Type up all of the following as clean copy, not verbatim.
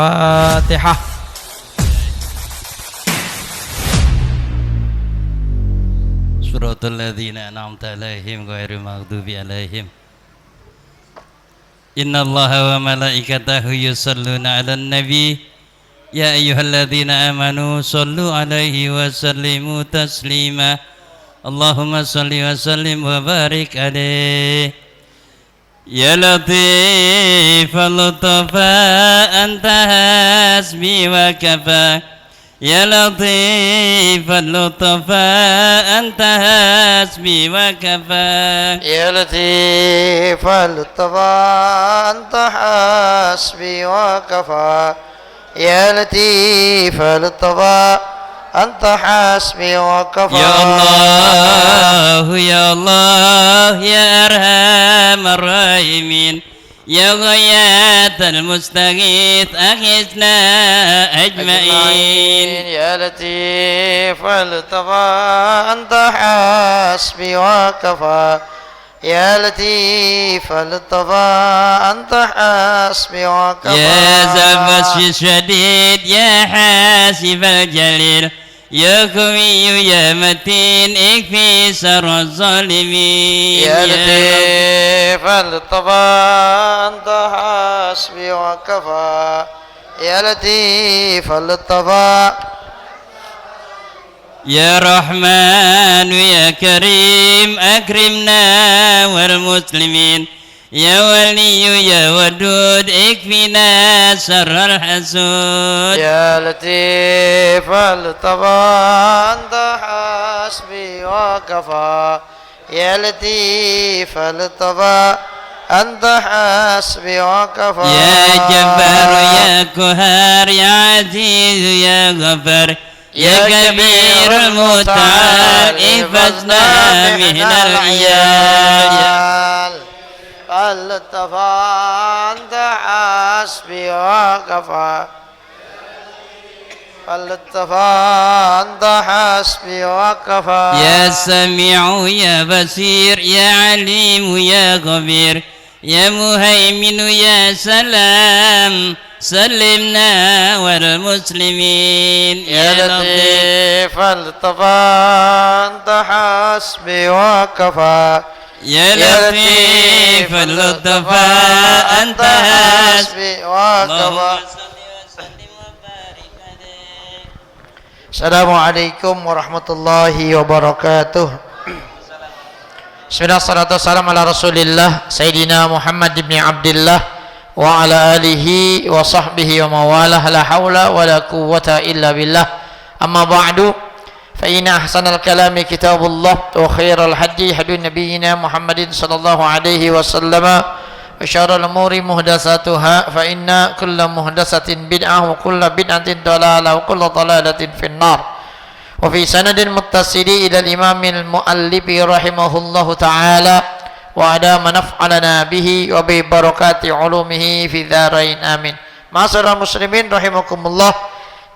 Fatihah. Suratul ladzina an'amta 'alaihim ghairil maghdubi 'alaihim. Innallaha wa malaikatahu yusholluna 'alan nabi. Ya ayyuhalladzina amanu shollu 'alaihi wa sallimu taslima. Allahumma sholli wa sallim wa barik 'alaihi. Ya latif al-lutfa anta hasbi wa kafa. Ya latif al-lutfa anta hasbi wa kafa. Ya latif al-lutfa anta hasbi wa kafa. Ya latif al-lutfa anta hasbi wa kafa. Ya Allah, ya Allah, ya arhamar rahimin, ya ghayatal mustaghith, aghithna ajma'in. Ya latif al-lutfa anta hasbi wa kafa. Ya latif al-lutfa anta hasbi wa kafa. Ya zabasy syadid, ya hasibal jalil, ya qawiy ya matin, ikfi syarra zalimin. Ya latif al-lutfa anta hasbi wa kafa. Ya latif al-lutfa. Ya Rahman ya Karim, akrimna wal muslimin. Ya Wali ya Wadud, ikfina syarral hasud. Ya latif al-lutfa anta hasbi wa kafa. Ya latif al-lutfa anta hasbi wa kafa. Ya Jabbar ya Qahar, ya Aziz ya Ghaffar, ya Kabirul Muta'al, ihfazna minal iyal. al-lutfa anta hasbi wa kafa. al-lutfa anta hasbi wa kafa. Ya Sami'u ya Basir, ya Alim ya Khabir, ya Muhaimin ya Salam, sallimna wal muslimin. Ya latif al-lutfa anta hasbi wa kafa. Ya latif al-lutfa anta hasbi wa kafa. Assalamualaikum warahmatullahi wabarakatuh. Bismillah, salatu wassalamu ala rasulillah Sayyidina Muhammad ibn Abdillah wa ala alihi wa sahbihi wa mawalah. La hawla wa la quwwata illa billah. Amma ba'du, fa inna ahsanal kalami kitabullah wa khairal hadi hadi nabiyyina Muhammadin sallallahu alaihi wasallam wa syarrul umuri muhdatsatuha fa inna kulla muhdatsatin bid'ah wa kulla bid'atin dalalah wa kulla dalalatin finnar. Wa fi sanadin muttasili ila al-imamil muallifi rahimahullahu ta'ala wa ada manaf'alana bihi wa bi barakati ulumihi fi dharain amin. Ma'asyiral muslimin rahimakumullah,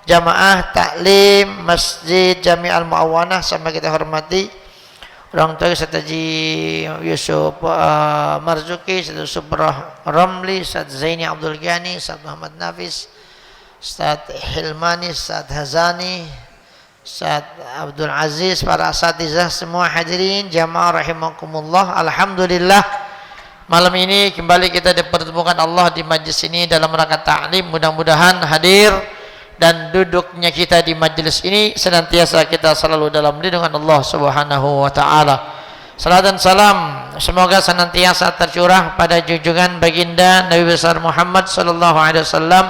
jamaah taklim Masjid Jami'al Mu'awanah sama kita hormati orang tua Ustaz Haji Yusuf Marzuki, Ustaz Yusuf Ramli, Ustaz Zaini Abdul Ghani, Ustaz Muhammad Nafis, Ustaz Hilmani, Ustaz Hazani, Ustaz Abdul Aziz, para asatizah semua hadirin jamaah rahimakumullah. Alhamdulillah, malam ini kembali kita dipertemukan Allah di majlis ini dalam rangka ta'lim. Mudah-mudahan hadir dan duduknya kita di majlis ini senantiasa kita selalu dalam lindungan Allah Subhanahu wa taala. Salam dan salam semoga senantiasa tercurah pada junjungan baginda Nabi besar Muhammad sallallahu alaihi wasallam.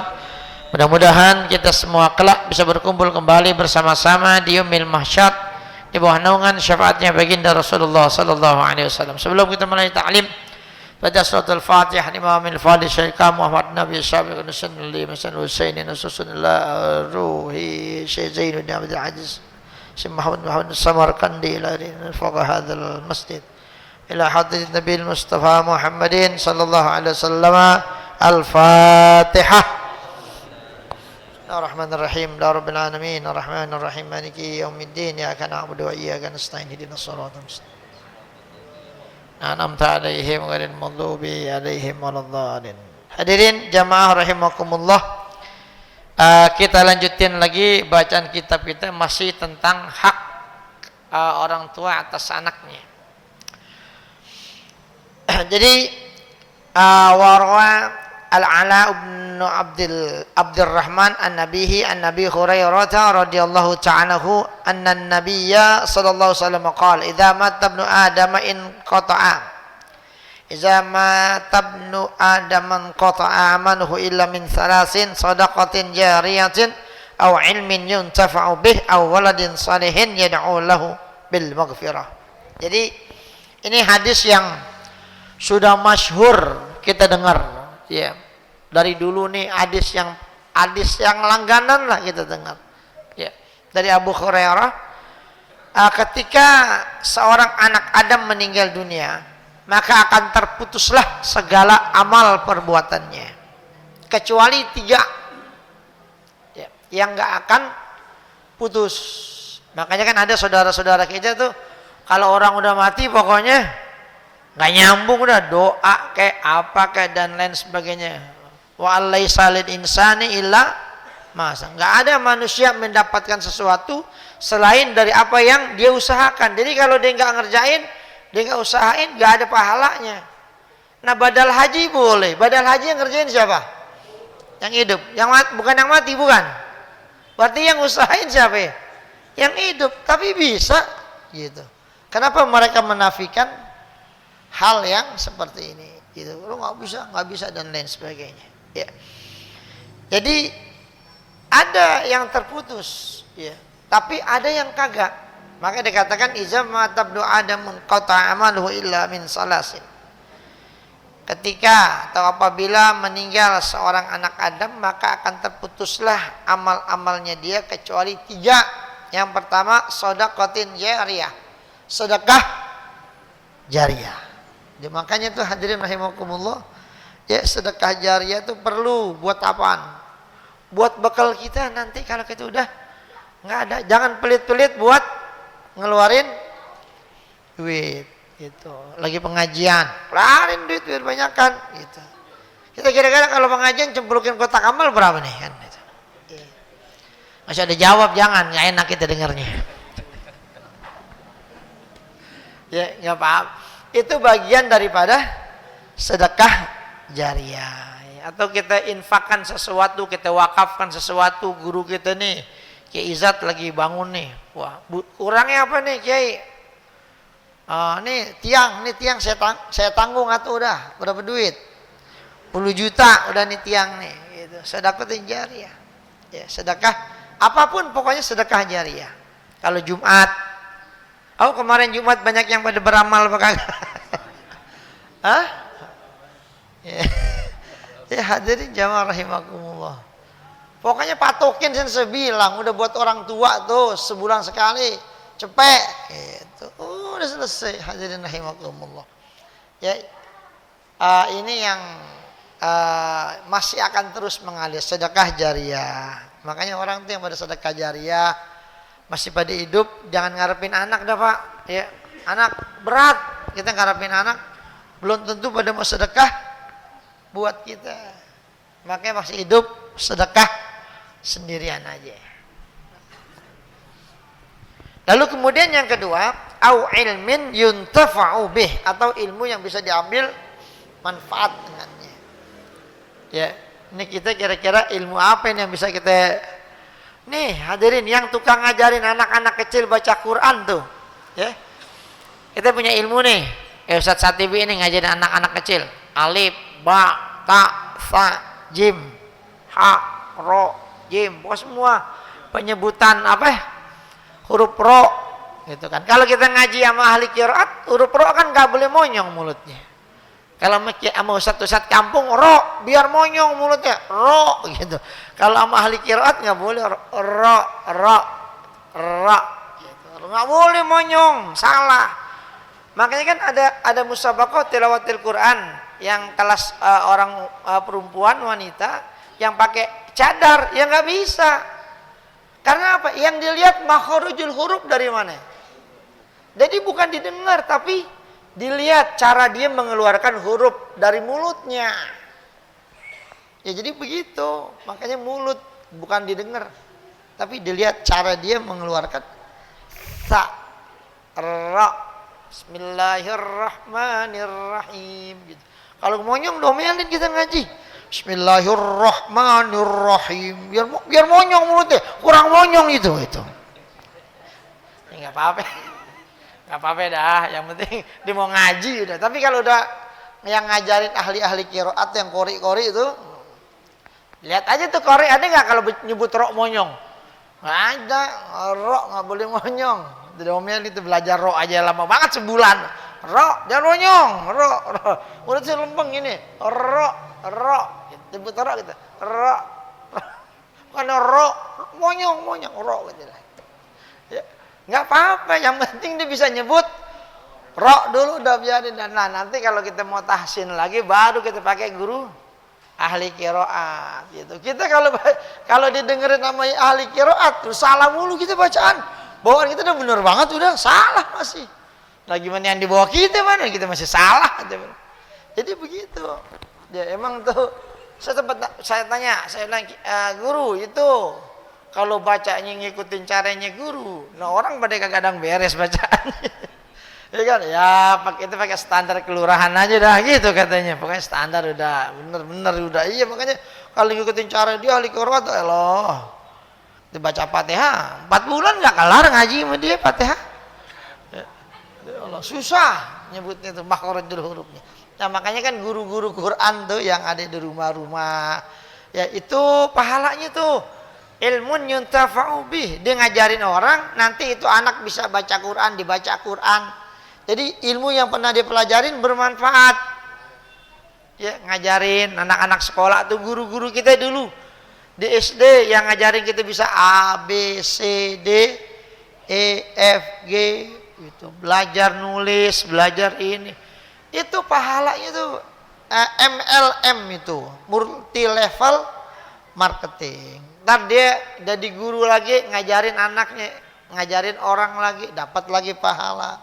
Mudah-mudahan kita semua kelak bisa berkumpul kembali bersama-sama di yaumil mahsyar di bawah naungan syafaatnya baginda Rasulullah sallallahu alaihi wasallam. Sebelum kita mulai ta'lim, baca surat al-Fatihah Imamil Fadil Syekh Muhammad Nabi Syafiq Nusalli Masan Husaini Nusulullah Ruhi Syekh Zainuddin Abdul Aziz Syekh Muhammad Samarkandi ila fawqa hadzal masjid ila hadrat Nabi Mustafa Muhammadin sallallahu alaihi wasallam. Al-Fatihah. Bismillahirrahmanirrahim. Ya Rabbil alamin, arrahmanir rahim, maliki yaumiddin, iyyaka na'budu wa iyyaka nasta'in, ihdinas siratal mustaqim. An'amta 'alaihim ghairil maghdubi 'alaihim waladdallin. Hadirin jamaah rahimakumullah, Kita lanjutin lagi bacaan kitab kita, masih tentang hak orang tua atas anaknya. Jadi warwa Al-Ala bin Abdurrahman an-Nabihi an-Nabi Hurairah radhiyallahu ta'alahu anna an-nabiyya sallallahu alaihi wasallam qala idza mata ibnu adam in qata'a idza mata ibnu adam qata'a amaluhu illa min thalasin shadaqatin jariyatin aw ilmin yuntafa'u bih aw waladin salihin yad'u lahu bil maghfirah. Jadi ini hadis yang sudah masyhur kita dengar, ya. Dari dulu nih hadis yang langganan lah kita dengar, ya. Dari Abu Hurairah, ketika seorang anak Adam meninggal dunia, maka akan terputuslah segala amal perbuatannya, kecuali 3, ya, yang nggak akan putus. Makanya kan ada saudara-saudara kita tuh, kalau orang udah mati pokoknya nggak nyambung, udah doa kayak apa kayak dan lain sebagainya. Wa alaisa lil insani illa masa. Nggak ada manusia mendapatkan sesuatu selain dari apa yang dia usahakan. Jadi kalau dia nggak ngerjain, dia nggak usahain, nggak ada pahalanya. Nah, badal haji boleh. Badal haji yang ngerjain siapa? Yang hidup. Yang mati, bukan yang mati, bukan. Berarti yang usahain siapa ya? Yang hidup. Tapi bisa gitu. Kenapa mereka menafikan hal yang seperti ini? Gitu. Lu nggak bisa dan lain sebagainya. Ya. Jadi ada yang terputus, ya. Tapi ada yang kagak. Maka dikatakan iza matabdu adam qata amaluhu illa min salasin. Ketika atau apabila meninggal seorang anak Adam, maka akan terputuslah amal-amalnya dia kecuali 3. Yang pertama shadaqatin jariyah, sedekah jariyah. Jadi makanya tuh hadirin rahimakumullah, ya, sedekah jariyah itu perlu buat apaan? Buat bekal kita nanti kalau kita udah nggak ada. Jangan pelit-pelit buat ngeluarin duit gitu. Lagi pengajian, keluarin duit biar banyakan gitu. Kita kira-kira kalau pengajian cemplungin kotak amal berapa nih kan? Gitu. Masih ada jawab, jangan, nggak enak kita dengarnya. Ya, nggak paham. Itu bagian daripada sedekah jariyah. Atau kita infakkan sesuatu, kita wakafkan sesuatu. Guru kita nih, Kiai Izzat lagi bangun nih. Wah, kurangnya apa nih Kiai? Nih tiang saya tanggung atau udah berapa duit? 10 juta udah nih tiang nih. Gitu. Sedekah jariyah. Ya, sedekah apapun pokoknya sedekah jariyah. Kalau Jumat, kemarin Jumat banyak yang pada beramal apa kagak? Hah? Ya hadirin jamaah rahimakumullah. Pokoknya patokin saya bilang udah buat orang tua tuh sebulan sekali, cepet gitu. Udah selesai hadirin rahimakumullah. Ya, ini yang masih akan terus mengalir sedekah jariyah. Makanya orang tuh yang pada sedekah jariyah masih pada hidup jangan ngarepin anak dah Pak. Ya, anak berat kita ngarepin anak, belum tentu pada mau sedekah buat kita. Makanya masih hidup sedekah sendirian aja. Lalu kemudian yang kedua, au ilmin yuntafa'u bih, atau ilmu yang bisa diambil manfaat dengannya. Ya, ini kita kira-kira ilmu apa ini yang bisa kita, nih hadirin yang tukang ngajarin anak-anak kecil baca Quran tuh, ya. Kita punya ilmu nih. Ustaz Satibi ini ngajarin anak-anak kecil. Alif, ba, ta, sa, jim, ha, ro, jim. Pokoknya semua penyebutan huruf ro gitu kan. Kalau kita ngaji sama ahli qiraat, huruf ro kan nggak boleh monyong mulutnya. Kalau sama ustaz-ustaz kampung, ro biar monyong mulutnya, ro gitu. Kalau sama ahli qiraat nggak boleh ro gitu. Nggak boleh monyong, salah. Makanya kan ada musabaqah tilawatil Quran yang kelas orang perempuan wanita yang pakai cadar, ya nggak bisa. Karena apa? Yang dilihat makhrajul huruf dari mana. Jadi bukan didengar, tapi dilihat cara dia mengeluarkan huruf dari mulutnya. Ya jadi begitu. Makanya mulut bukan didengar, tapi dilihat cara dia mengeluarkan sa, ra, Bismillahirrahmanirrahim gitu. Kalau monyong domelin kita ngaji, Bismillahirrahmanirrahim, biar monyong mulutnya, kurang monyong itu. Nggak apa-apa dah, yang penting dia mau ngaji udah. Tapi kalau udah yang ngajarin ahli-ahli qiraat yang qori itu, lihat aja tuh qori ada nggak kalau nyebut ro monyong? Nggak ada, ro nggak boleh monyong. Domelin itu belajar ro aja lama banget sebulan. Ro, jangan monyong, ro. Udah sih lempeng ini, ro, nyebut ro gitu, ro. Bukan ro, monyong, ro gitu lah. Ya, nggak apa-apa, yang penting dia bisa nyebut ro dulu udah biarin. Nah nanti kalau kita mau tahsin lagi baru kita pakai guru ahli qiraat gitu. Kita kalau didengerin namanya ahli qiraat terus salah mulu kita bacaan. Bawaan kita udah bener banget, udah salah masih. Nah gimana yang di bawah kita mana kita masih salah. Jadi begitu. Ya emang tuh saya tanya guru itu kalau bacanya ngikutin caranya guru, nah orang pada kadang beres bacaannya. Ya kan, ya pakai standar kelurahan aja dah gitu katanya. Pokoknya standar udah bener udah. Iya makanya kalau ngikutin cara dia ahli qiraat eloh. Dibaca Fatihah 4 bulan nggak kelar ngaji sama dia Fatihah. Ya Allah, susah nyebutnya tuh makhrajul hurufnya. Nah makanya kan guru-guru Quran tuh yang ada di rumah-rumah, ya itu pahalanya tuh ilmun yuntafa'u bih. Dia ngajarin orang, nanti itu anak bisa baca Quran, dibaca Quran. Jadi ilmu yang pernah dia pelajarin bermanfaat. Ya ngajarin anak-anak sekolah tuh guru-guru kita dulu di SD yang ngajarin kita bisa A, B, C, D, E, F, G itu belajar nulis, belajar ini. Itu pahalanya tuh MLM itu, multi level marketing. Ntar dia jadi guru lagi, ngajarin anaknya, ngajarin orang lagi, dapat lagi pahala.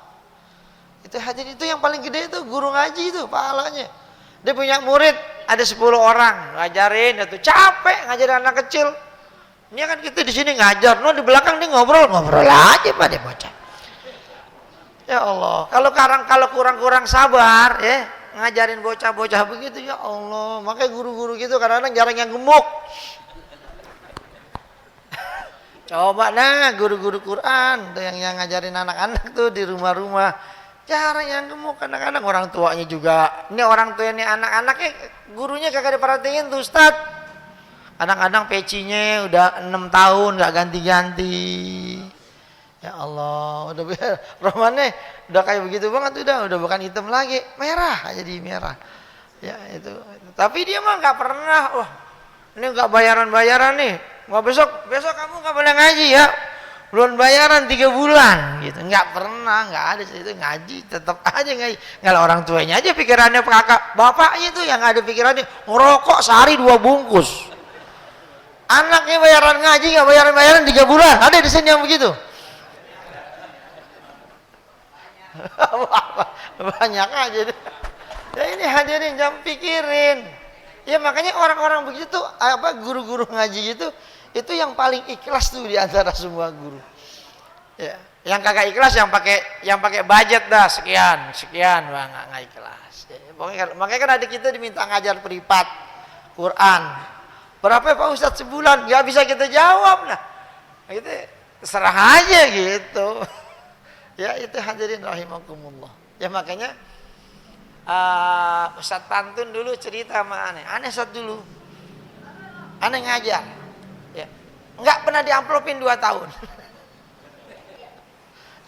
Itu hadirin itu yang paling gede itu guru ngaji itu pahalanya. Dia punya murid ada 10 orang, ngajarin itu capek ngajarin anak kecil. Ini kan kita di sini ngajar, no di belakang dia ngobrol aja pada bocah. Ya Allah, kalau kurang sabar ya ngajarin bocah-bocah begitu ya Allah. Makanya guru-guru gitu kadang-kadang jarang yang gemuk. Coba nah guru-guru Quran yang ngajarin anak-anak tuh di rumah-rumah jarang yang gemuk. Kadang-kadang orang tuanya juga. Ini orang tua ini anak-anaknya gurunya kagak diperhatiin tuh Ustaz. Kadang-kadang pecinya udah 6 tahun nggak ganti-ganti. Ya Allah, udah romannya udah kayak begitu banget udah bukan hitam lagi, merah jadi merah. Ya itu. Tapi dia mah nggak pernah, wah ini nggak bayaran nih. Wah besok kamu nggak boleh ngaji ya. Belum bayaran 3 bulan gitu. Nggak pernah, nggak ada itu ngaji, tetap aja ngaji. Kalau orang tuanya aja pikirannya kakak, bapaknya itu yang ada pikirannya ngerokok sehari 2 bungkus. Anaknya bayaran ngaji nggak bayaran 3 bulan. Ada di sini yang begitu. Banyak aja deh. Ya ini hadirin jangan pikirin. Ya makanya orang-orang begitu guru-guru ngaji itu yang paling ikhlas tuh di antara semua guru. Ya, yang kagak ikhlas yang pakai budget dah sekian, wah nggak ikhlas. Ya, makanya kan adik kita diminta ngajar privat Quran. Berapa Pak Ustadz sebulan? Nggak bisa kita jawab lah. Gitu, serah aja gitu. Ya itu hadirin rahimakumullah. Ya makanya Ustadz Pantun dulu cerita sama aneh Ustadz dulu. Aneh ngajar. Ya. Enggak pernah diamplopin 2 tahun.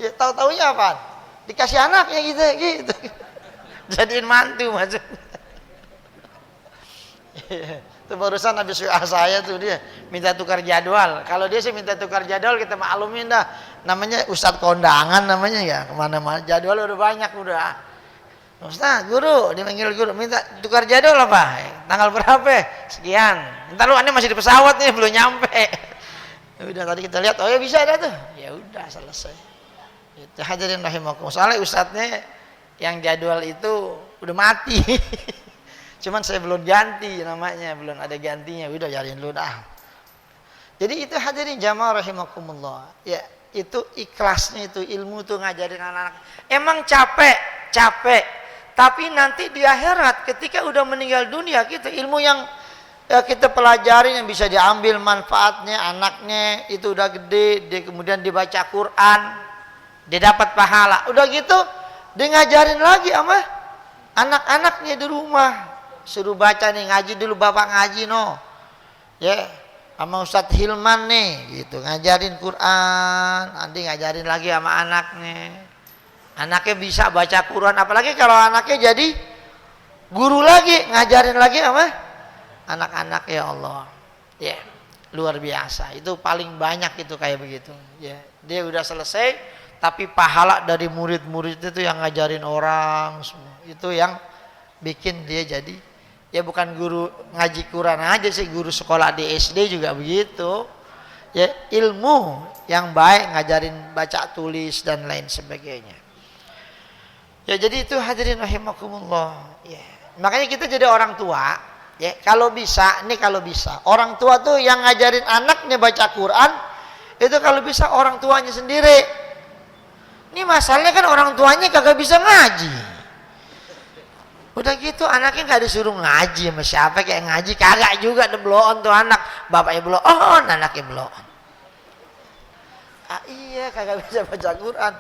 Ya tahu-taunya apa? Dikasih anaknya gitu. Jadiin mantu maksudnya. Itu barusan habis WA saya tuh dia minta tukar jadwal. Kalau dia sih minta tukar jadwal kita maklumin dah. Namanya Ustadz kondangan namanya ya. Kemana-mana jadwal udah banyak udah. Ustaz, guru, dipanggil guru, minta tukar jadwal apa? Tanggal berapa? Sekian. Entar lu aneh masih di pesawat nih belum nyampe. Udah tadi kita lihat, oh ya bisa ada tuh. Ya udah selesai. Itu hadirin rahimakumullah. Soalnya ustadznya yang jadwal itu udah mati. Cuman saya belum ganti namanya, belum ada gantinya. Udah jariin lu dah. Jadi itu hadirin jamaah rahimakumullah. Ya, itu ikhlasnya itu ilmu tuh ngajarin anak-anak. Emang capek. Tapi nanti di akhirat ketika udah meninggal dunia kita ilmu yang kita pelajari yang bisa diambil manfaatnya, anaknya itu udah gede, dia kemudian dibaca Quran, dia dapat pahala. Udah gitu dia ngajarin lagi sama anak-anaknya di rumah. Suruh baca nih, ngaji dulu bapak ngaji no. Ya, sama Ustadz Hilman nih gitu, ngajarin Quran, nanti ngajarin lagi sama anaknya. Anaknya bisa baca Quran, apalagi kalau anaknya jadi guru lagi, ngajarin lagi sama anak-anak, ya Allah. Ya, luar biasa. Itu paling banyak itu kayak begitu. Ya, dia udah selesai, tapi pahala dari murid-murid itu yang ngajarin orang semua. Itu yang bikin dia jadi, ya bukan guru ngaji Quran aja sih, guru sekolah di SD juga begitu. Ya, ilmu yang baik, ngajarin baca tulis dan lain sebagainya. Ya, jadi itu hadirin rahimakumullah. Ya, makanya kita jadi orang tua, ya kalau bisa orang tua tuh yang ngajarin anaknya baca Quran itu kalau bisa orang tuanya sendiri. Ini masalahnya kan orang tuanya kagak bisa ngaji. Udah gitu anaknya nggak disuruh ngaji sama siapa, kayak ngaji kagak juga, bloon tuh anak, bapaknya bloon, anaknya bloon. Iya, kagak bisa baca Quran.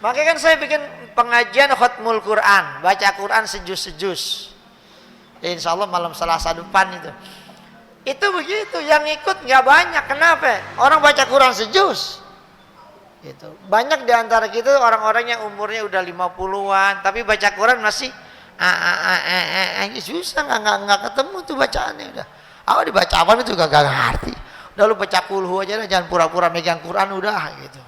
Makanya kan saya bikin pengajian khatmul Quran, baca Quran sejus-sejus. Ya, insya Allah malam Selasa depan itu. Itu begitu, yang ikut nggak banyak. Kenapa? Orang baca Quran sejus. Gitu. Banyak di antara kita orang-orang yang umurnya udah 50-an, tapi baca Quran masih susah, nggak ketemu tuh bacaannya udah. Awal dibaca apa itu gak ngerti. Udah lu baca kulhu aja dah, jangan pura-pura megang Quran udah gitu.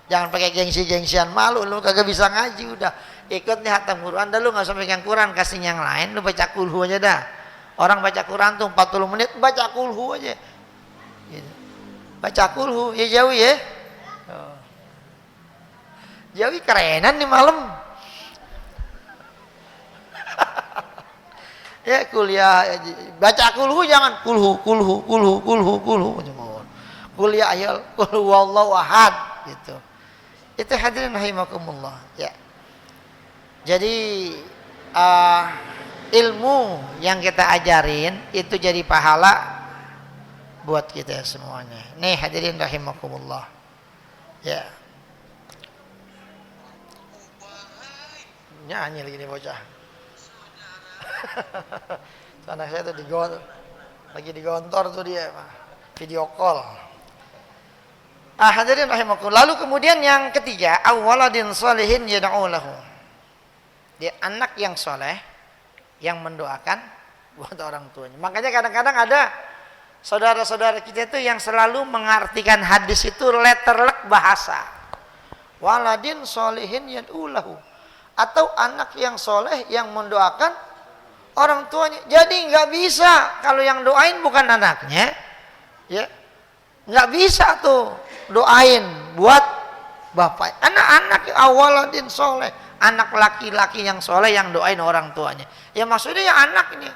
Jangan pakai gengsi-gengsian, malu lu kagak bisa ngaji udah. Ikut nih hatam Quran dah, lu enggak usah pegang Quran, kasih yang lain, lu baca kulhu aja dah. Orang baca Quran tuh 40 menit baca kulhu aja. Gitu. Baca kulhu, ya jauh ya. Jauh kerenan nih malam. Ya kuliah baca kulhu, jangan kulhu. Kuliah ayat kulhu wallahu ahad gitu. Itu hadirin rahimakumullah, ya. Jadi ilmu yang kita ajarin itu jadi pahala buat kita semuanya. Nih hadirin rahimakumullah, ya. Nyanyi lagi nih bocah. Anak saya tuh lagi digontor tuh dia, video call. Hadirin rahimakumullah. Lalu kemudian yang ketiga, awaladin sholihin yad'u lahu. Dia anak yang soleh yang mendoakan buat orang tuanya. Makanya kadang-kadang ada saudara-saudara kita itu yang selalu mengartikan hadis itu letterlek bahasa. Waladin sholihin yad'u lahu. Atau anak yang soleh yang mendoakan orang tuanya. Jadi nggak bisa kalau yang doain bukan anaknya, ya nggak bisa tuh doain buat bapak. Anak-anak awaladin soleh, anak laki-laki yang soleh yang doain orang tuanya. Ya maksudnya ya anaknya.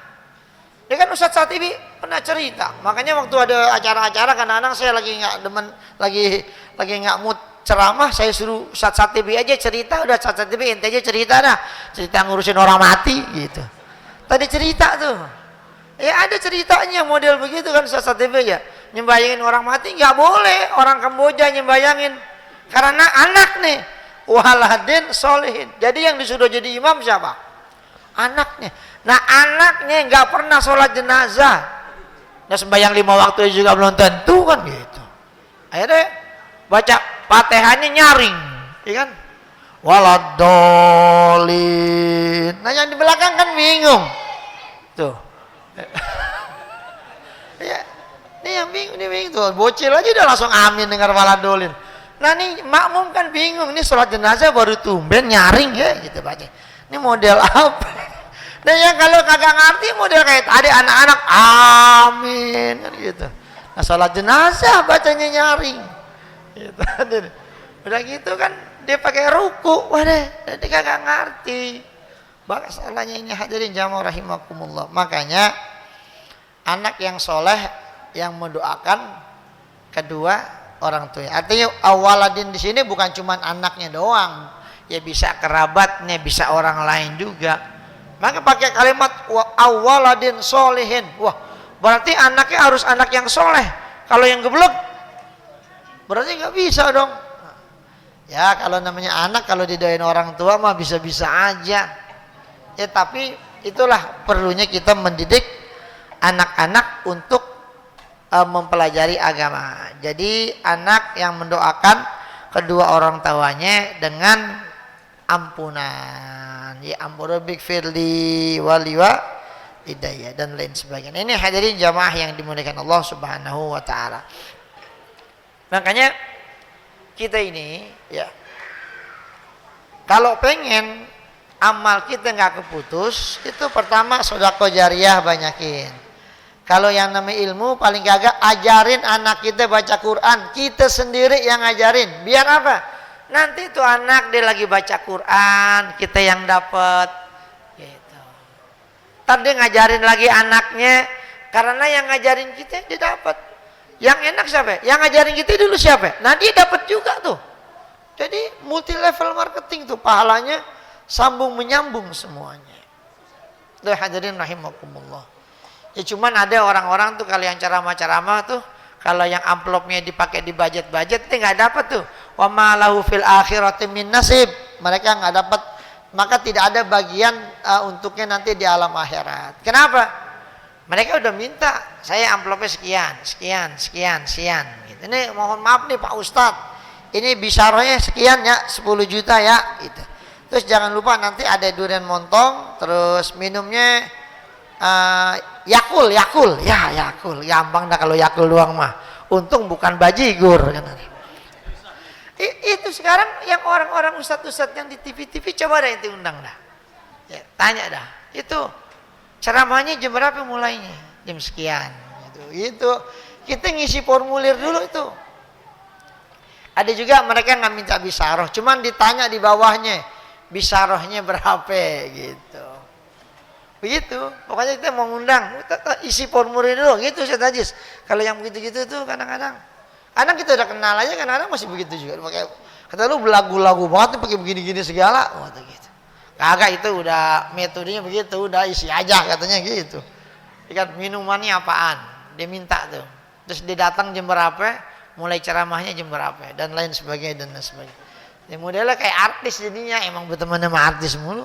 Ya kan Ustadz Satibi pernah cerita. Makanya waktu ada acara-acara kadang-kadang saya lagi nggak demen, lagi nggak mood ceramah, saya suruh Ustadz Satibi aja cerita. Udah Ustadz Satibi ente aja cerita dah, cerita ngurusin orang mati gitu. Tadi cerita tuh, ya ada ceritanya model begitu kan Ustadz Satibi ya. Nyembayangin orang mati nggak boleh, orang Kamboja nyembayangin karena anak nih. Waladin solihin. Jadi yang disuruh jadi imam siapa? Anaknya. Nah anaknya nggak pernah sholat jenazah. Nah sembahyang 5 waktu juga belum tentu kan gitu. Akhirnya baca Fatihahnya nyaring, ya kan? Waladolin. Nah yang di belakang kan bingung. Tuh. Ya, ini yang bingung, tuh. Bocil aja udah langsung amin dengar waladolin. Nah nih makmum kan bingung, ini sholat jenazah baru tumben nyaring ya gitu baca. Ini model apa? Dan yang kalau kagak ngerti model kayak tadi anak-anak amin kan gitu. Nah sholat jenazah bacanya nyaring. Gitu. Udah gitu kan dia pakai ruku, waduh, dia kagak ngerti. Masalahnya ini hadirin jamaah rahimakumullah. Makanya anak yang soleh yang mendoakan kedua orang tua. Artinya awaladin di sini bukan cuma anaknya doang, ya bisa kerabatnya, bisa orang lain juga. Maka pakai kalimat awaladin solihin. Wah, berarti anaknya harus anak yang soleh. Kalau yang geblek, berarti nggak bisa dong. Ya kalau namanya anak, kalau didoain orang tua mah bisa-bisa aja. Ya tapi itulah perlunya kita mendidik anak-anak untuk mempelajari agama. Jadi anak yang mendoakan kedua orang tuanya dengan ampunan. Ya ampun rabbik firli waliwa hidayah dan lain sebagainya. Ini hadirin jamaah yang dimuliakan Allah Subhanahu wa taala. Makanya kita ini ya kalau pengen amal kita nggak keputus, itu pertama sedekah jariyah banyakin. Kalau yang namanya ilmu paling kagak ajarin anak kita baca Quran, kita sendiri yang ngajarin. Biar apa? Nanti tuh anak dia lagi baca Quran, kita yang dapat gitu. Ntar dia ngajarin lagi anaknya, karena yang ngajarin kita dia dapat. Yang enak siapa? Yang ngajarin kita dulu siapa? Nah dia dapat juga tuh. Jadi multi level marketing tuh, pahalanya sambung menyambung semuanya. Tuh hadirin rahimakumullah. Ya cuman ada orang-orang tuh kalau yang ceramah-ceramah tuh, kalau yang amplopnya dipakai di budget-budget itu nggak dapat tuh. Wa ma lahu fil akhirati min nasib. Mereka nggak dapat, maka tidak ada bagian untuknya nanti di alam akhirat. Kenapa? Mereka udah minta, saya amplopnya sekian, sekian. Gitu. Ini mohon maaf nih Pak Ustadz, ini bisarohnya sekian ya, 10 juta ya. Gitu. Terus jangan lupa nanti ada durian montong, terus minumnya Yakul, ya Yakul, gampang dah kalau Yakul doang mah. Untung bukan bajigur kan. Itu sekarang yang orang-orang ustadz-ustadz yang di TV-TV coba dah itu undang dah. Ya, tanya dah. Itu ceramahnya jam berapa mulainya? Jam sekian. Itu kita ngisi formulir dulu itu. Ada juga mereka nggak minta bisaroh, cuman ditanya di bawahnya bisarohnya berapa gitu. Begitu, pokoknya kita mau ngundang, isi formulir dulu, gitu Ustaz Ajis. Kalau yang begitu-gitu tuh kadang-kadang kita udah kenal aja, kadang-kadang masih begitu juga. Pakai kata lu belagu-lagu banget nih pakai begini-gini segala, gitu. Kagak, itu udah metodenya begitu, udah isi aja katanya gitu. Ikan minumannya apaan? Dia minta tuh. Terus dia datang jam berapa, mulai ceramahnya jam berapa, dan lain sebagainya dan lain sebagainya. Ya modelnya kayak artis jadinya, emang berteman sama artis mulu.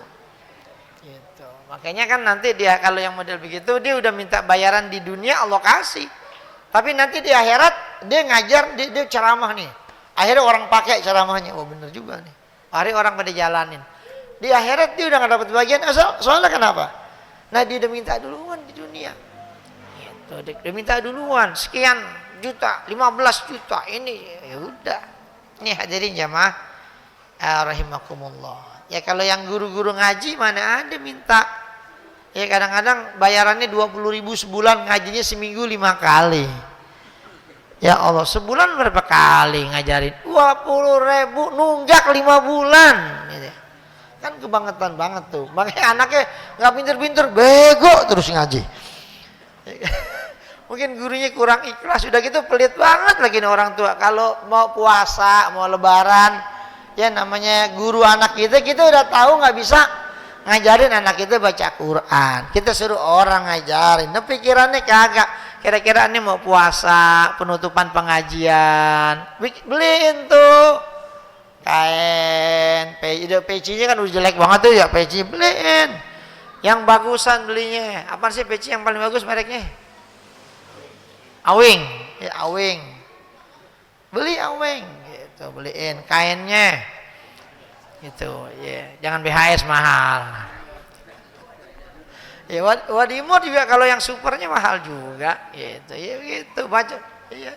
Gitu. Makanya kan nanti dia kalau yang model begitu dia udah minta bayaran di dunia Allah kasih. Tapi nanti di akhirat dia ngajar, dia ceramah nih. Akhirnya orang pakai ceramahnya. Oh bener juga nih. Akhirnya orang pada jalanin. Di akhirat dia udah gak dapat bagian soalnya kenapa? Nah dia udah minta duluan di dunia. Gitu. Dia minta duluan sekian juta, 15 juta ini. Ya udah. Ini hadirin jamaah rahimakumullah. Ya kalau yang guru-guru ngaji mana ada minta. Ya kadang-kadang bayarannya 20.000 sebulan, ngajinya seminggu 5 kali. Ya Allah, sebulan berapa kali ngajarin? 20.000 nunggak 5 bulan. Gitu. Kan kebangetan banget tuh. Makanya anaknya nggak pinter-pinter, bego terus ngaji. Mungkin gurunya kurang ikhlas, sudah gitu pelit banget lagi nih orang tua. Kalau mau puasa, mau lebaran, ya namanya guru anak kita udah tahu nggak bisa ngajarin anak kita baca Quran. Kita suruh orang ngajarin. Nah pikirannya kagak. Kira-kira ini mau puasa, penutupan pengajian, beliin tuh kain, pecinya kan udah jelek banget tuh ya, peci beliin. Yang bagusan belinya. Apa sih peci yang paling bagus mereknya? Awing, ya Awing. Beli Awing, gitu, beliin kainnya. Gitu, ya. Jangan BHS mahal. Ya Wadimor juga kalau yang supernya mahal juga, gitu. Ya gitu, baca. Iya.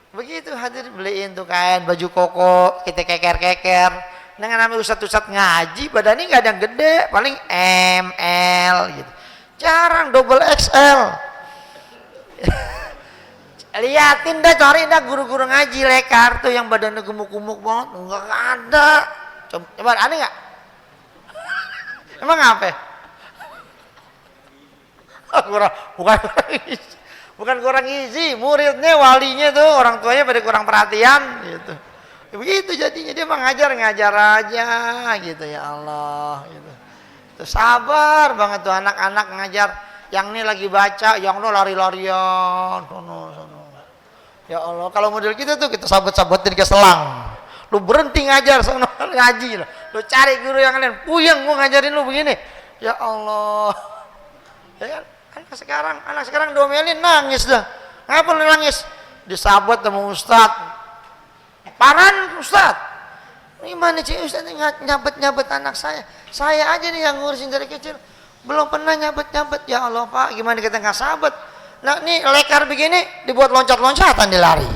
Begitu hadir beliin tuh kain baju koko, kita keker-keker. Dengan namanya ustadz-ustadz ngaji, badannya nggak ada yang gede, paling ML gitu. Jarang double XL. Liatin dah, cari dah guru-guru ngaji lekar tuh yang badannya gemuk-gemuk banget, nggak ada. Coba aneh nggak? Emang apa? Bukan kurang gizi, muridnya, walinya tuh orang tuanya pada kurang perhatian gitu. Begitu jadinya dia ngajar aja gitu, ya Allah gitu. Tuh sabar banget tuh anak-anak ngajar. Yang ini lagi baca, yang lo lari-larian sono. Ya Allah, kalau model kita tuh kita sabot-sabotin ke selang. Lu berhenti ngajar sono ngaji. Lu cari guru yang lain. Puyeng gua ngajarin lu begini. Ya Allah. Ya kan? Anak sekarang domelin nangis dah. Ngapa lu nangis? Disabot sama ustaz. Paran ustaz. Gimana sih ustaz nyabet anak saya? Saya aja nih yang ngurusin dari kecil. Belum pernah nyabet. Ya Allah Pak, gimana kita nggak sabet? Nah nih lekar begini dibuat loncat-loncatan dilari.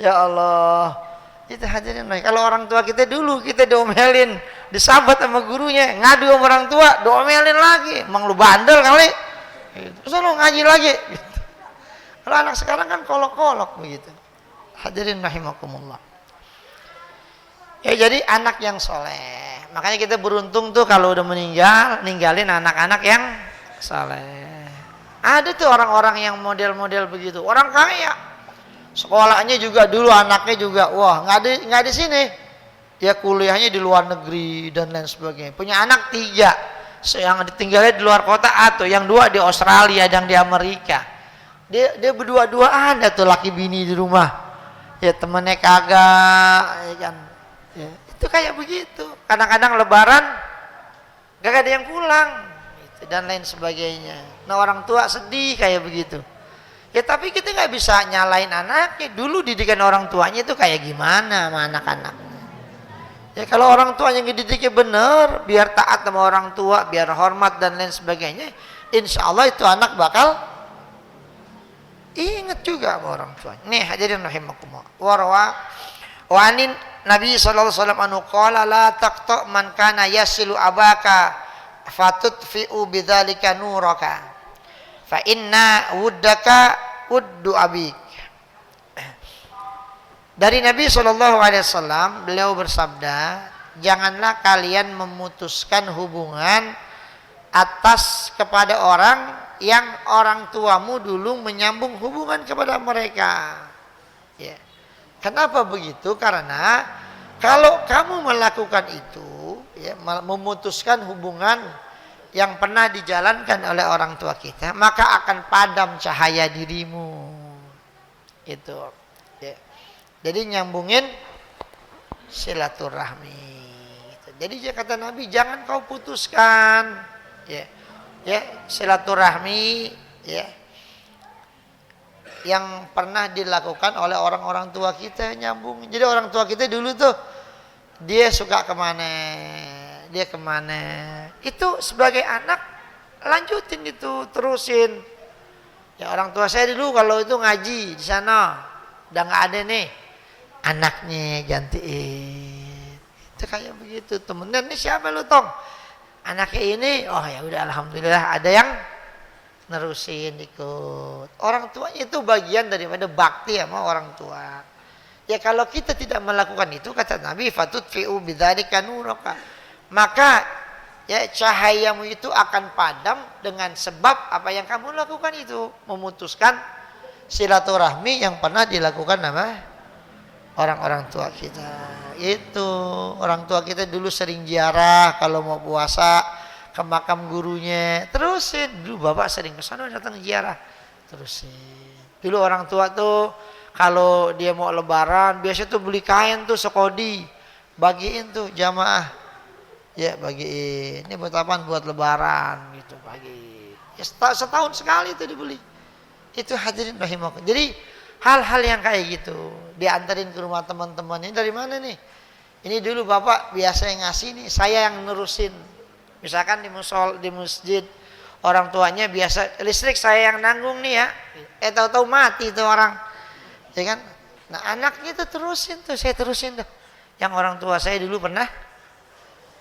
Ya Allah. Itu hadirin baik. Kalau orang tua kita dulu kita diomelin, disabat sama gurunya, ngadu sama orang tua, diomelin lagi. Emang lu bandel kali. Terus lu ngaji lagi. Gitu. Kalau anak sekarang kan kolok-kolok begitu. Hadirin rahimakumullah. Ya jadi anak yang soleh. Makanya kita beruntung tuh kalau udah ninggalin anak-anak yang soleh. Ada tuh orang-orang yang model-model begitu. Orang kaya. Sekolahnya juga dulu anaknya juga wah nggak di sini, dia kuliahnya di luar negeri dan lain sebagainya. Punya anak 3, yang ditinggalnya di luar kota atau yang 2 di Australia dan di Amerika. Dia berdua-duaan ada tuh laki bini di rumah. Ya temennya kagak, ya kan. Ya, itu kayak begitu. Kadang-kadang Lebaran gak ada yang pulang gitu, dan lain sebagainya. Nah orang tua sedih kayak begitu. Ya tapi kita nggak bisa nyalain anaknya. Dulu didikan orang tuanya itu kayak gimana sama anak-anaknya. Ya kalau orang tuanya ngedidiknya bener, biar taat sama orang tua, biar hormat dan lain sebagainya, insya Allah itu anak bakal ingat juga sama orang tuanya. Nih hadirin rahimakumullah. Wanin Nabi sallallahu alaihi wasallam anu qala la taqta man kana yasilu abaka fatutfi'u bidzalika nuraka. Fa inna wuddaka wuddu abik. Dari Nabi SAW beliau bersabda, janganlah kalian memutuskan hubungan atas kepada orang yang orang tuamu dulu menyambung hubungan kepada mereka. Ya. Kenapa begitu? Karena kalau kamu melakukan itu, ya, memutuskan hubungan yang pernah dijalankan oleh orang tua kita, maka akan padam cahaya dirimu. Itu. Ya. Jadi nyambungin silaturahmi. Gitu. Jadi dia kata Nabi, jangan kau putuskan. Ya, ya silaturahmi. Ya, yang pernah dilakukan oleh orang-orang tua kita nyambung. Jadi orang tua kita dulu tuh dia suka kemana? Dia kemana? Itu sebagai anak lanjutin itu, terusin. Ya orang tua saya dulu kalau itu ngaji di sana udah nggak ada nih, anaknya gantiin. Itu kayak begitu. Temenan nih siapa lu Tong? Anaknya ini, oh ya udah alhamdulillah ada yang nerusin ikut. Orang tuanya itu bagian daripada bakti sama orang tua. Ya kalau kita tidak melakukan itu kata Nabi fatutfi'u bidzalika nuraka. Maka ya cahayamu itu akan padam dengan sebab apa yang kamu lakukan itu, memutuskan silaturahmi yang pernah dilakukan sama orang-orang tua kita. Itu orang tua kita dulu sering ziarah kalau mau puasa ke makam gurunya, terusin. Dulu bapak sering ke sana datang ziarah, terusin. Dulu orang tua tuh kalau dia mau lebaran biasa tuh beli kain tuh sekodi, bagiin tuh jamaah. Ya bagiin, ini buat apaan? Buat lebaran gitu, bagi. Ya, setahun sekali itu dibeli. Itu hadirin rahimakumullah. Jadi hal-hal yang kayak gitu diantarin ke rumah teman-teman. Ini dari mana nih? Ini dulu bapak biasa yang ngasih nih, saya yang nerusin. Misalkan di masjid orang tuanya biasa listrik saya yang nanggung nih ya. Tahu-tahu mati tuh orang, ya kan? Nah anaknya tuh terusin tuh, saya terusin tuh. Yang orang tua saya dulu pernah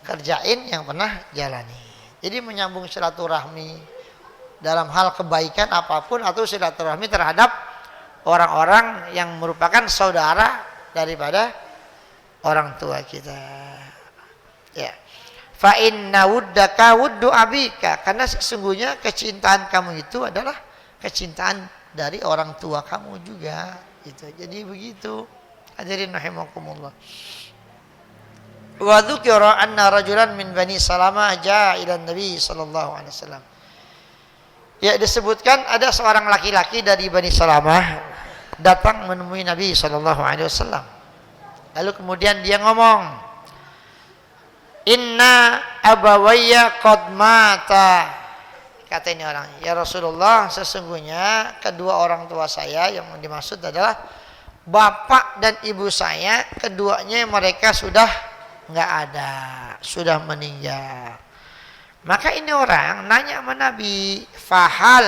kerjain, yang pernah jalani. Jadi menyambung silaturahmi dalam hal kebaikan apapun atau silaturahmi terhadap orang-orang yang merupakan saudara daripada orang tua kita. Ya. Fa inna wuddaka wuddu abika, karena sesungguhnya kecintaan kamu itu adalah kecintaan dari orang tua kamu juga. Itu. Jadi begitu. Hadirin rahimakumullah. Wa dzukira anna rajulan min Bani Salamah jaa ila Nabi sallallahu alaihi wasallam. Ya, disebutkan ada seorang laki-laki dari Bani Salamah datang menemui Nabi sallallahu alaihi wasallam. Lalu kemudian dia ngomong, "Inna abawayya qad mata." Kata ini orang, "Ya Rasulullah, sesungguhnya kedua orang tua saya," yang dimaksud adalah bapak dan ibu saya, keduanya mereka sudah enggak ada, sudah meninggal. Maka ini orang nanya sama Nabi, "Fahal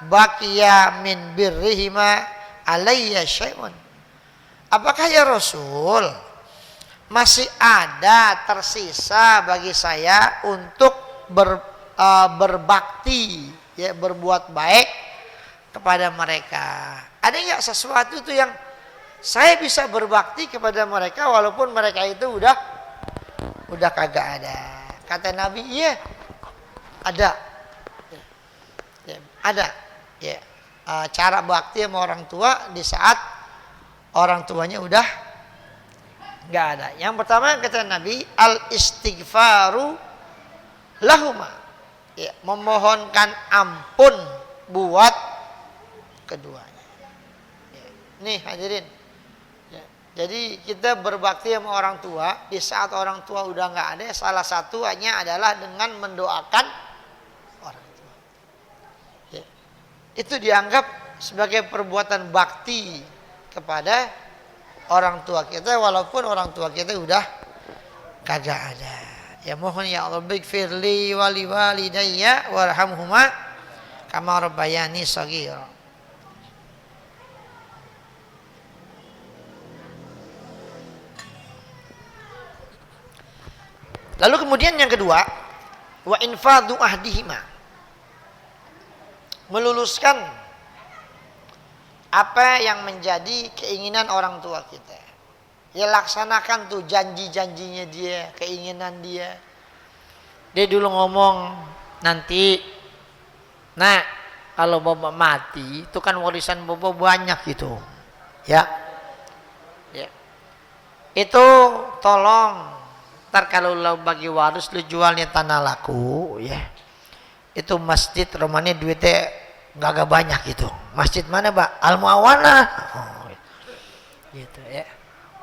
baqiya min birrihima alayya syai'un?" Apakah ya Rasul masih ada tersisa bagi saya untuk berbakti, ya, berbuat baik kepada mereka? Ada enggak sesuatu itu yang saya bisa berbakti kepada mereka walaupun mereka itu udah kagak ada? Kata Nabi, iya, ada. Ya, ada. Ya. Cara bakti sama orang tua di saat orang tuanya udah nggak ada. Yang pertama kata Nabi, al-istighfaru lahuma. Ya, memohonkan ampun buat keduanya. Ya. Nih hadirin. Ya. Jadi kita berbakti sama orang tua di saat orang tua udah nggak ada, salah satunya adalah dengan mendoakan orang tua. Ya. Itu dianggap sebagai perbuatan bakti kepada orang tua kita walaupun orang tua kita udah kagak ada. Ya mohon ya Allah, bighfirli wa liwalidayya warhamhuma kama rabbayani shaghira. Lalu kemudian yang kedua, wa infadhu ahdihima, meluluskan apa yang menjadi keinginan orang tua kita. Ya laksanakan tuh janji-janjinya dia, keinginan dia. Dia dulu ngomong, nanti, nah kalau bapak mati, itu kan warisan bapak banyak gitu. Ya. Ya. Itu tolong, ntar kalau lo bagi waris lu jualnya tanah laku, ya. Itu masjid rumahnya duitnya gak banyak gitu. Masjid mana, Pak? Al-Muawanah. Oh, gitu ya.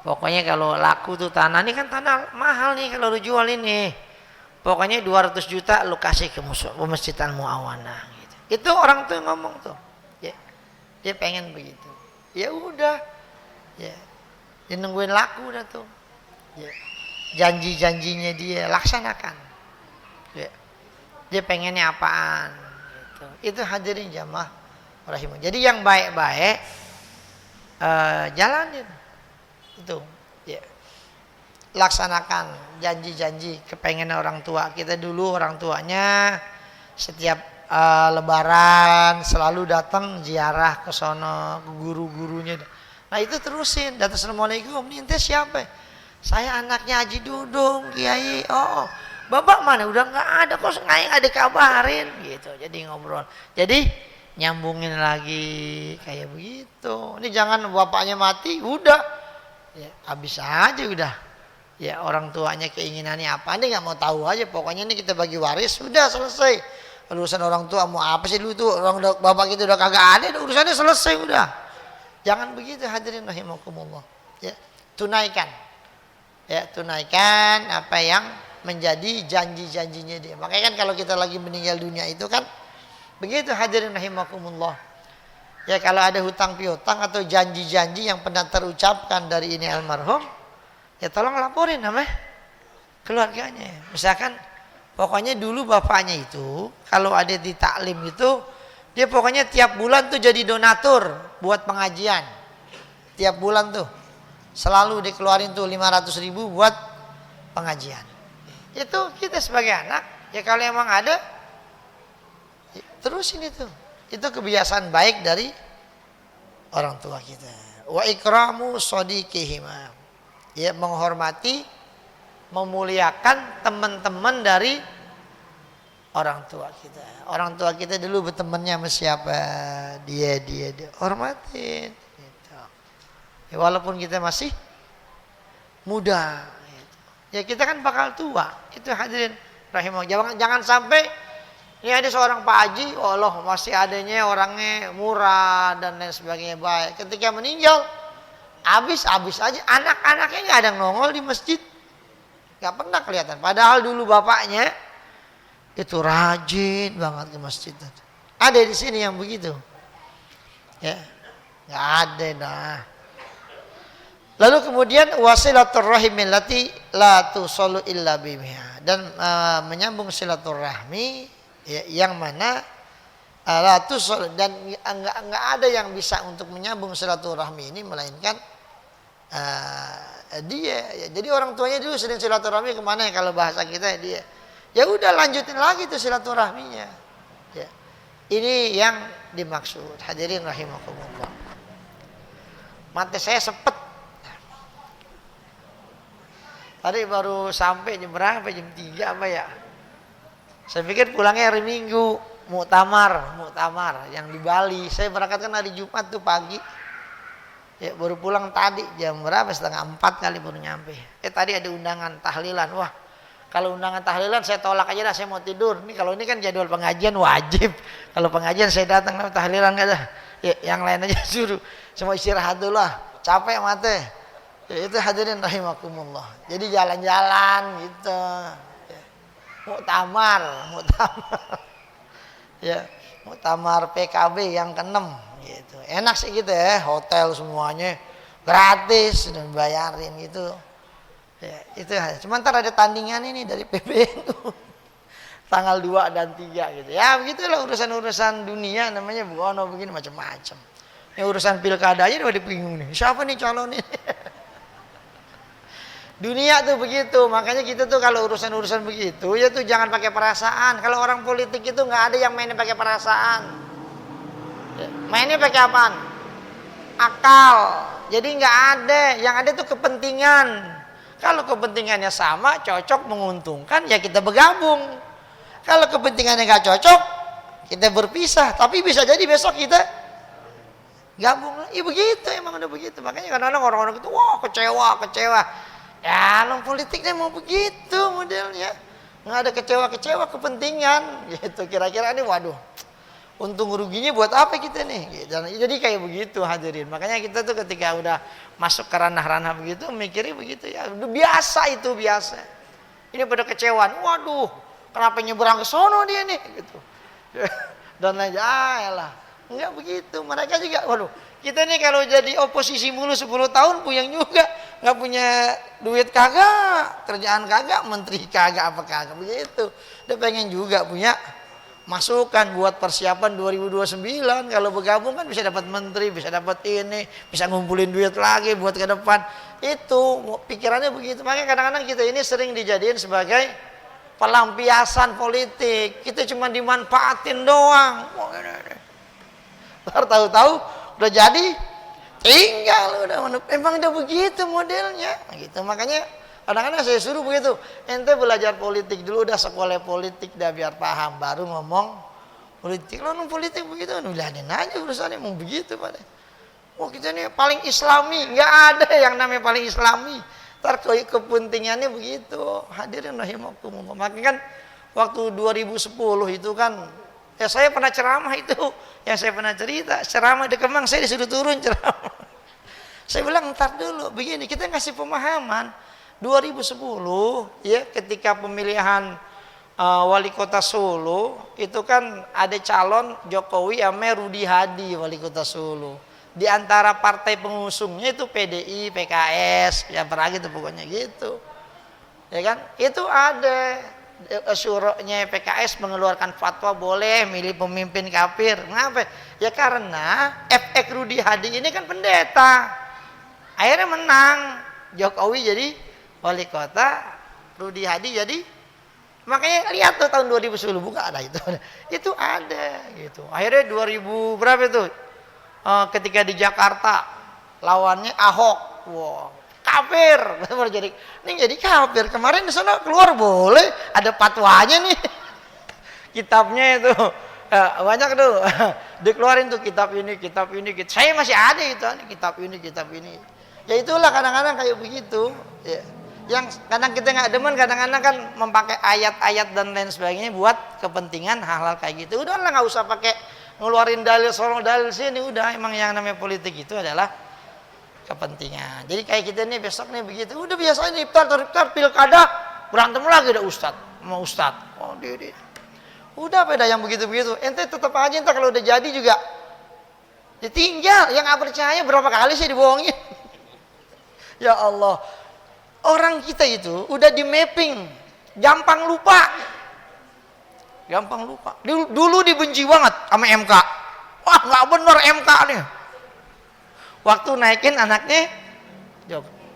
Pokoknya kalau laku tuh tanah, ini kan tanah mahal nih kalau lu jual ini. Pokoknya 200 juta lu kasih ke Masjid Al-Muawanah gitu. Itu orang tuh ngomong tuh. Ya. Dia pengen begitu. Ya udah. Ya. Dia nungguin laku dah tuh. Ya. Janji-janjinya dia laksanakan. Ya. Dia pengennya apaan gitu. Itu hadirin jamaah rahimah. Jadi yang baik-baik jalanin. Itu ya, laksanakan janji-janji kepengen orang tua kita. Dulu orang tuanya setiap lebaran selalu datang ziarah ke sono, ke guru-gurunya. Nah itu terusin, datang assalamualaikum, ini ente siapa? Saya anaknya Haji Dudung, Kiai. Oh bapak mana? Udah nggak ada, kok nggak ada kabarin gitu. Jadi ngobrol, jadi nyambungin lagi kayak begitu. Ini jangan bapaknya mati udah ya, habis aja udah. Ya orang tuanya keinginannya apa, ini nggak mau tahu aja. Pokoknya ini kita bagi waris, sudah selesai. Urusan orang tua mau apa sih lu tuh? Orang bapak kita udah kagak ada, urusannya selesai udah. Jangan begitu hadirin rahimakumullah. Ya, tunaikan. Ya, tunaikan apa yang menjadi janji-janjinya dia. Makanya kan kalau kita lagi meninggal dunia itu kan begitu hadirin rahimakumullah. Ya kalau ada hutang piutang atau janji-janji yang pernah terucapkan dari ini almarhum, ya tolong laporin sama keluarganya. Misalkan pokoknya dulu bapaknya itu kalau ada di taklim itu, dia pokoknya tiap bulan tuh jadi donatur buat pengajian. Tiap bulan tuh selalu dikeluarin tuh 500.000 buat pengajian. Itu kita sebagai anak, ya kalau emang ada, ya terusin itu. Itu kebiasaan baik dari orang tua kita. Wa ikramu shadiqihima. Ya menghormati memuliakan teman-teman dari orang tua kita. Orang tua kita dulu bertemannya sama siapa? Dia. Hormatin. Gitu. Ya, walaupun kita masih muda. Gitu. Ya kita kan bakal tua. Itu hadirin rahimahullah. Jangan sampai ini ada seorang Pak Haji, Allah masih adanya orangnya murah dan lain sebagainya baik. Ketika meninggal, habis aja. Anak-anaknya nggak ada yang nongol di masjid. Nggak pernah kelihatan. Padahal dulu bapaknya itu rajin banget ke masjid. Ada di sini yang begitu. Ya, nggak ada dah. Lalu kemudian wasilaturrahim allati la tusallu illa biha, dan menyambung silaturahmi ya, yang mana la tusallu, dan enggak ada yang bisa untuk menyambung silaturahmi ini melainkan dia. Ya, jadi orang tuanya dulu sering silaturahmi kemana ya, kalau bahasa kita dia. Ya udah lanjutin lagi tuh silaturahminya. Ya. Ini yang dimaksud. Hadirin rahimakumullah. Mata saya sepet. Tadi baru sampai jam berapa? Jam 3 apa ya? Saya pikir pulangnya hari Minggu, muktamar yang di Bali. Saya berangkat kan hari Jumat tuh pagi. Ya baru pulang tadi jam berapa? 3:30 kali baru nyampe. Tadi ada undangan tahlilan. Wah, kalau undangan tahlilan saya tolak aja dah, saya mau tidur. Ini kalau ini kan jadwal pengajian wajib. Kalau pengajian saya datang, tahlilan enggak dah. Ya, yang lain aja suruh. Saya mau istirahat dulu lah. Capek mate. Ya, itu hadirin rahimakumullah. Jadi jalan-jalan gitu. Ya. Muktamar. Ya, muktamar PKB yang ke-6 gitu. Enak sih gitu ya, hotel semuanya gratis dan bayarin gitu. Ya, itu cuma ntar ada tandingan ini dari PBNU. Tanggal 2 dan 3 gitu. Ya, begitulah urusan-urusan dunia namanya buono begini macam-macam. Ya urusan pilkada aja udah bingung nih. Siapa nih calon ini? Dunia tuh begitu, makanya kita tuh kalau urusan-urusan begitu ya tuh jangan pakai perasaan. Kalau orang politik itu nggak ada yang mainnya pakai perasaan. Mainnya pakai apaan? Akal. Jadi nggak ada, yang ada tuh kepentingan. Kalau kepentingannya sama, cocok, menguntungkan, ya kita bergabung. Kalau kepentingannya nggak cocok, kita berpisah. Tapi bisa jadi besok kita gabung. Iya begitu, emang udah begitu. Makanya kadang-kadang orang-orang itu wah kecewa. Ya, orang politiknya mau begitu modelnya. Nggak ada kecewa-kecewa kepentingan gitu. Kira-kira ini waduh, untung ruginya buat apa kita nih? Jadi kayak begitu hadirin. Makanya kita tuh ketika udah masuk ke ranah-ranah begitu, mikirnya begitu ya. Udah biasa itu, biasa. Ini pada kecewaan. Waduh, kenapa nyebrang ke sono dia nih gitu. Dan lain lah. Enggak begitu. Mereka juga waduh, kita nih kalau jadi oposisi mulu 10 tahun puyeng juga. Nggak punya duit kagak, kerjaan kagak, menteri kagak, apa kagak begitu. Dia pengen juga punya masukan buat persiapan 2029. Kalau bergabung kan bisa dapat menteri, bisa dapat ini, bisa ngumpulin duit lagi buat ke depan. Itu pikirannya begitu. Makanya kadang-kadang kita ini sering dijadiin sebagai pelampiasan politik. Kita cuma dimanfaatin doang. Tahu-tahu udah jadi tinggal udah, emang udah begitu modelnya gitu. Makanya kadang-kadang saya suruh begitu, ente belajar politik dulu, udah sekolah politik dah biar paham, baru ngomong politik. Lo ngomong politik begitu, lihatin aja urusannya mau begitu pada. Wah kita ini paling islami, nggak ada yang namanya paling islami. Ntar kepentingannya begitu. Hadirin rahimakumullah. Makanya kan waktu 2010 itu kan, ya saya pernah ceramah itu, yang saya pernah cerita, ceramah di Kemang, saya disuruh turun ceramah. Saya bilang ntar dulu, begini kita ngasih pemahaman. 2010 ya ketika pemilihan wali kota Solo itu kan ada calon Jokowi sama Rudi Hadi wali kota Solo. Di antara partai pengusungnya itu PDI, PKS, ya pernah gitu pokoknya gitu. Ya kan? Itu ada syuronya PKS mengeluarkan fatwa boleh milih pemimpin kafir. Mengapa? Ya karena efek Rudi Hadi ini kan pendeta. Akhirnya menang. Jokowi jadi wali kota, Rudi Hadi jadi. Makanya lihat tuh tahun 2010 buka ada itu. Itu ada gitu. Akhirnya 2000 berapa itu? Ketika di Jakarta lawannya Ahok. Wow, kafir. Baru jadi kafir. Kemarin di sana keluar boleh, ada fatwanya nih. Kitabnya itu banyak tuh. Dikeluarin tuh kitab ini. Saya masih ada itu, kitab ini. Ya itulah kadang-kadang kayak begitu. Ya. Yang kadang kita nggak demen, kadang-kadang kan memakai ayat-ayat dan lain sebagainya buat kepentingan hal-hal kayak gitu. Udahlah, nggak usah pakai ngeluarin dalil sini. Udah, emang yang namanya politik itu adalah kepentingan. Jadi kayak kita nih besok nih begitu. Udah biasa ini iftar pilkada berantem lagi ada ustad. Oh dia. Udah beda yang begitu-begitu. Ente tetap aja entar kalau udah jadi juga ditinggal. Yang nggak percaya berapa kali sih dibohongin. Ya Allah. Orang kita itu udah di mapping, gampang lupa. Dulu dibenci banget sama MK. Wah, nggak bener MK nih. Waktu naikin anaknya,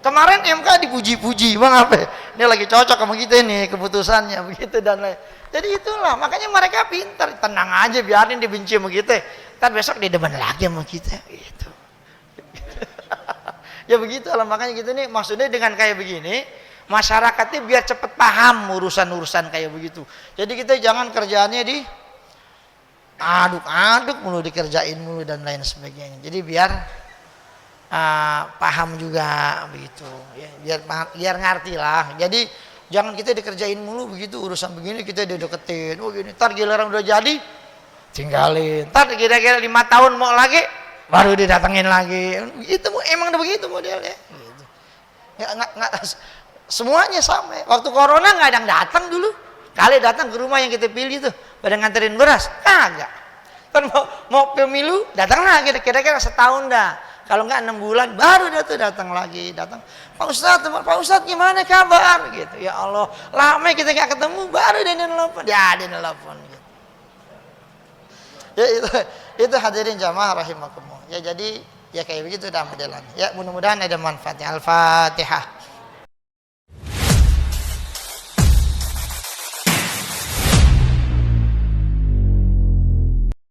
kemarin MK dipuji-puji, bang apa? Ini lagi cocok sama kita nih keputusannya begitu dan lain. Jadi itulah, makanya mereka pintar, tenang aja, biarin dibenci sama kita. Ntar besok dia demen lagi sama kita, gitu. Ya begitulah, makanya gitu nih, maksudnya dengan kayak begini masyarakatnya biar cepet paham urusan-urusan kayak begitu. Jadi kita jangan kerjaannya di aduk-aduk mulu, dikerjain mulu dan lain sebagainya. Jadi biar paham juga begitu ya, biar ngerti lah. Jadi jangan kita dikerjain mulu begitu, urusan begini kita deketin, oh gini, ntar giliran udah jadi tinggalin, ntar kira-kira 5 tahun mau lagi baru didatengin lagi. Itu emang udah begitu modelnya. Gitu. Nggak, semuanya sama. Waktu corona nggak ada yang datang dulu. Kali datang ke rumah yang kita pilih tuh, pada nganterin beras, kagak. Kan mau pemilu datang lagi, kira-kira setahun dah. Kalau nggak 6 bulan baru datang lagi. Pak Ustadz gimana kabar? Gitu. Ya Allah, lama kita nggak ketemu, baru dia nelpon. Gitu. Ya itu hadirin jamaah rahimakumullah. Ya jadi ya kayak begitu dah modelannya. Ya mudah-mudahan ada manfaatnya. Al-Fatihah.